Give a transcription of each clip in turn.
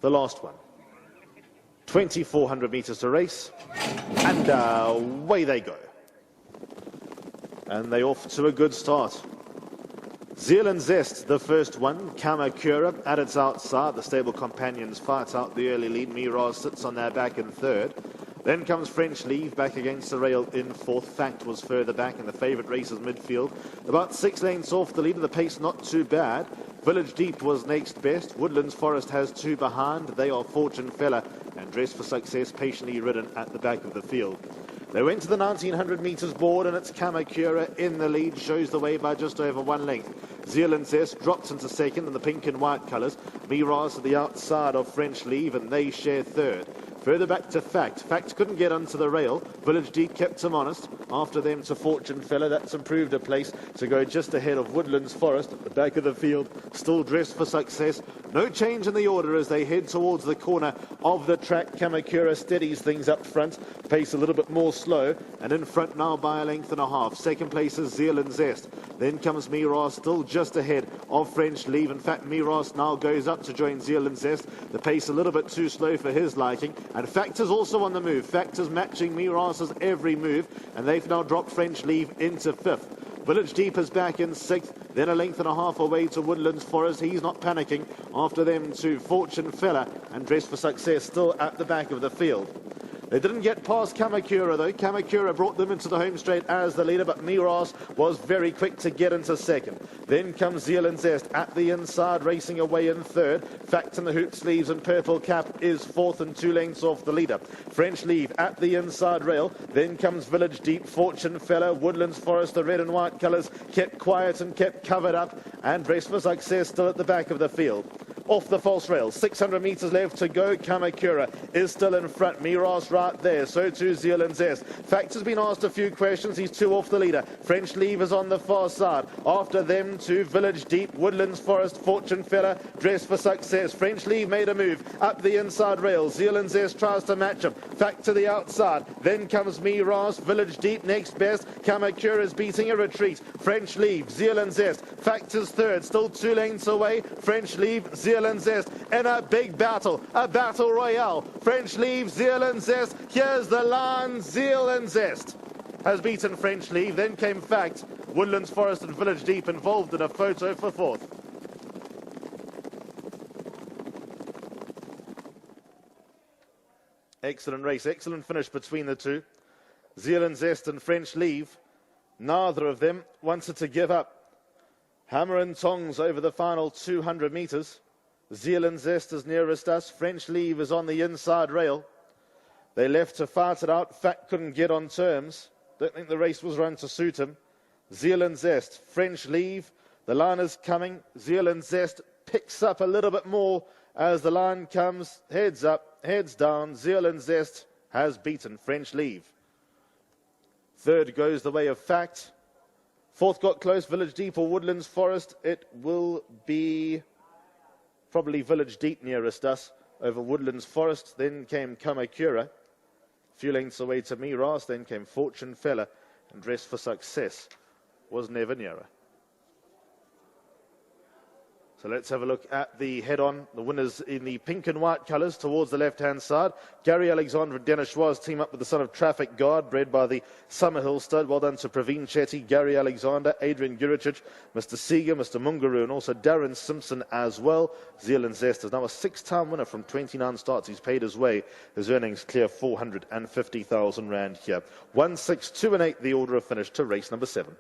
the last one. 2,400 meters to race, and away they go. And they off to a good start. Zeal and Zest, the first one. Kamakura at its outside. The stable companions fight out the early lead. Miraz sits on their back in third. Then comes French Leave back against the rail in fourth. Fact was further back in the favourite races midfield. About 6 lengths off the leader. The pace not too bad. Village Deep was next best. Woodlands Forest has 2 behind. They are Fortune Fella and Dress for Success, patiently ridden at the back of the field. They went to the 1900 metres board, and it's Kamakura in the lead, shows the way by just over 1 length. Zeal and Zest drops into second in the pink and white colours. Miraz at the outside of French Leave, and they share third. Further back to Fact. Fact couldn't get onto the rail. Village Deep kept him honest. After them to Fortune Fella. That's improved a place to go just ahead of Woodlands Forest at the back of the field. Still Dressed for Success. No change in the order as they head towards the corner of the track. Kamakura steadies things up front. Pace a little bit more slow. And in front now by 1.5 lengths. Second place is Zeal and Zest. Then comes Miraz, still just ahead of French Leave. In fact, Miraz now goes up to join Zeal and Zest. The pace a little bit too slow for his liking. And Fact is also on the move. Fact is matching Miraz's every move. And they've now dropped French Leave into 5th. Village Deep is back in 6th. Then 1.5 lengths away to Woodlands Forest. He's not panicking. After them to Fortune Fella and Dress for Success still at the back of the field. They didn't get past Kamakura though. Kamakura brought them into the home straight as the leader, but Miraz was very quick to get into second. Then comes Zeal and Zest at the inside, racing away in third. Fact in the hoop sleeves and purple cap is 4th and 2 lengths off the leader. French Leave at the inside rail. Then comes Village Deep, Fortune Fella, Woodlands Forest, the red and white colours kept quiet and kept covered up, and Dress for Success still at the back of the field. Off the false rail, 600 metres left to go. Kamakura is still in front. Miraz right there, so too Zeal and Zest. Fact has been asked a few questions. He's 2 off the leader. French Leave is on the far side. After them to Village Deep, Woodlands Forest, Fortune Fella, Dress for Success. French Leave made a move up the inside rail. Zeal and Zest tries to match him. Fact to the outside. Then comes Miraz. Village Deep next best. Kamakura is beating a retreat. French Leave, Zeal and Zest. Fact is third, still 2 lengths away. French Leave, Zeal and Zest in a big battle, a battle royale. French Leave, Zeal and Zest. Here's the line. Zeal and Zest has beaten French Leave. Then came Fact. Woodlands Forest and Village Deep involved in a photo for 4th. Excellent race, excellent finish between the two. Zeal and Zest and French Leave, neither of them wanted to give up. Hammer and tongs over the final 200 metres. Zeal and Zest is nearest us. French Leave is on the inside rail. They left to fight it out. Fact couldn't get on terms. Don't think the race was run to suit him. Zeal and Zest, French Leave. The line is coming. Zeal and Zest picks up a little bit more as the line comes. Heads up, heads down. Zeal and Zest has beaten French Leave. Third goes the way of Fact. 4th got close. Village Deep or Woodlands Forest. It will be probably Village Deep nearest us over Woodlands Forest. Then came Kamakura. A few lengths away to Miraz. Then came Fortune Fella, and Dress for Success was never nearer. So let's have a look at the head-on. The winners in the pink and white colours towards the left-hand side. Gary Alexander and Dennis Schwaz team up with the son of Traffic Guard, bred by the Summerhill stud. Well done to Praveen Chetty, Gary Alexander, Adrian Guricic, Mr. Seeger, Mr. Mungaru, and also Darren Simpson as well. Zeal and Zest is now a 6-time winner from 29 starts. He's paid his way. His earnings clear 450,000 rand here. 1, 6, 2 and 8, the order of finish to race number 7.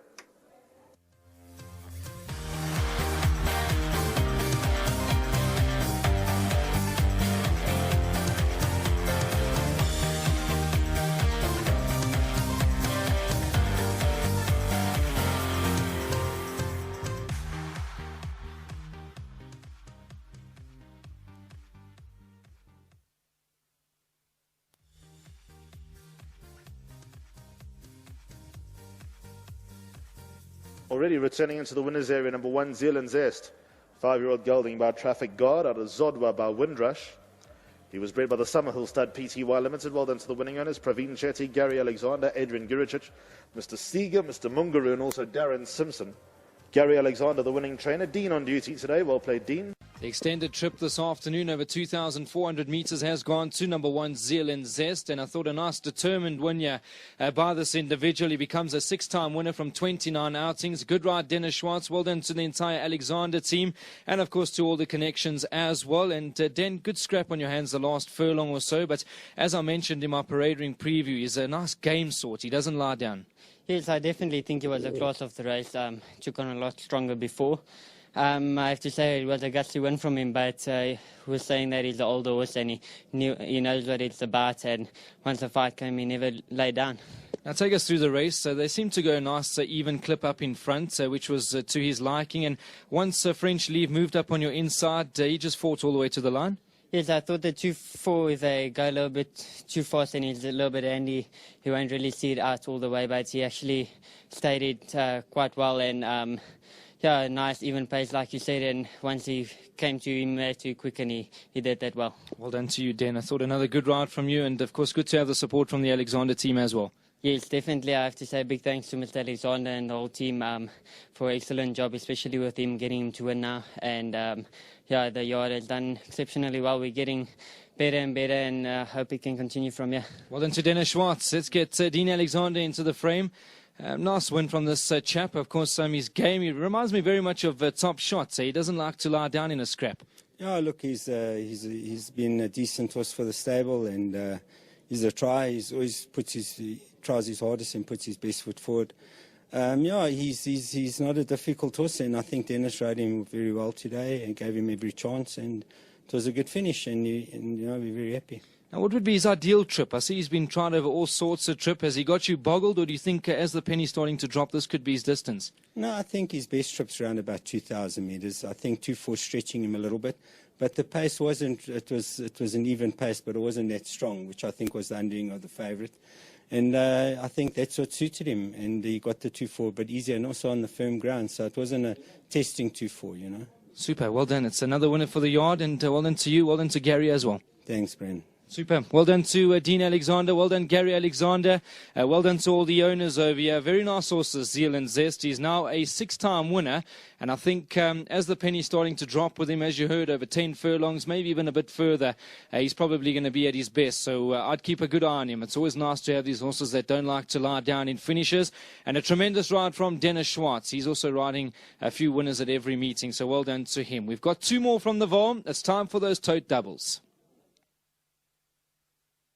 Already returning into the winners area, number 1, Zeal and Zest. 5-year-old gelding by Traffic Guard out of Zodwa by Windrush. He was bred by the Summerhill stud Pty Limited. Well done to the winning owners, Praveen Chetty, Gary Alexander, Adrian Guricic, Mr. Seeger, Mr. Mungaru, and also Darren Simpson. Gary Alexander, the winning trainer. Dean on duty today. Well played, Dean. The extended trip this afternoon over 2,400 metres has gone to number 1, Zeal And Zest, and I thought a nice determined win here by this individual. He becomes a 6-time winner from 29 outings. Good ride, Dennis Schwartz. Well done to the entire Alexander team, and of course to all the connections as well. And Den, good scrap on your hands the last furlong or so, but as I mentioned in my parade ring preview, he's a nice game sort. He doesn't lie down. Yes, I definitely think he was a class of the race. Took on a lot stronger before. I have to say it was a gutsy win from him, but he was saying that he's an older horse and he knows what it's about, and once the fight came, he never lay down. Now take us through the race. They seemed to go a nice even clip up in front, which was to his liking, and once French Leave moved up on your inside, he just fought all the way to the line. Yes, I thought the 2-4, if they go a little bit too fast and he's a little bit handy, he won't really see it out all the way, but he actually stayed it quite well, and yeah, nice even pace like you said, and once he came to him there too quick, and he did that well. Well done to you, Den. I thought another good ride from you, and of course good to have the support from the Alexander team as well. Yes, definitely. I have to say big thanks to Mr. Alexander and the whole team for an excellent job, especially with him getting him to win now. And yeah, the yard has done exceptionally well. We're getting better and better, and hope it can continue from here. Well done to Dennis Schwartz. Let's get Dean Alexander into the frame. Nice win from this chap. Of course, his game, he reminds me very much of Top Shot. He doesn't like to lie down in a scrap. Yeah, look, he's been a decent horse for the stable, and he's a try. He's always tries his hardest and puts his best foot forward. Yeah, he's not a difficult horse, and I think Dennis rode him very well today and gave him every chance, and it was a good finish, and you know, we're very happy. Now, what would be his ideal trip? I see he's been tried over all sorts of trip. Has he got you boggled, or do you think as the penny's starting to drop, this could be his distance? No, I think his best trip's around about 2,000 metres. I think 2-4 stretching him a little bit. But the pace wasn't, it was an even pace, but it wasn't that strong, which I think was the undoing of the favourite. And I think that's what suited him, and he got the 2-4, but easier, and also on the firm ground, so it wasn't a testing 2-4, you know. Super, well done. It's another winner for the yard, and well done to you, well done to Gary as well. Thanks, Bren. Super. Well done to Dean Alexander. Well done, Gary Alexander. Well done to all the owners over here. Very nice horses, Zeal And Zest. He's now a 6-time winner. And I think as the penny's starting to drop with him, as you heard, over 10 furlongs, maybe even a bit further, he's probably going to be at his best. So I'd keep a good eye on him. It's always nice to have these horses that don't like to lie down in finishes. And a tremendous ride from Dennis Schwartz. He's also riding a few winners at every meeting. So well done to him. We've got 2 more from the Vaal. It's time for those tote doubles.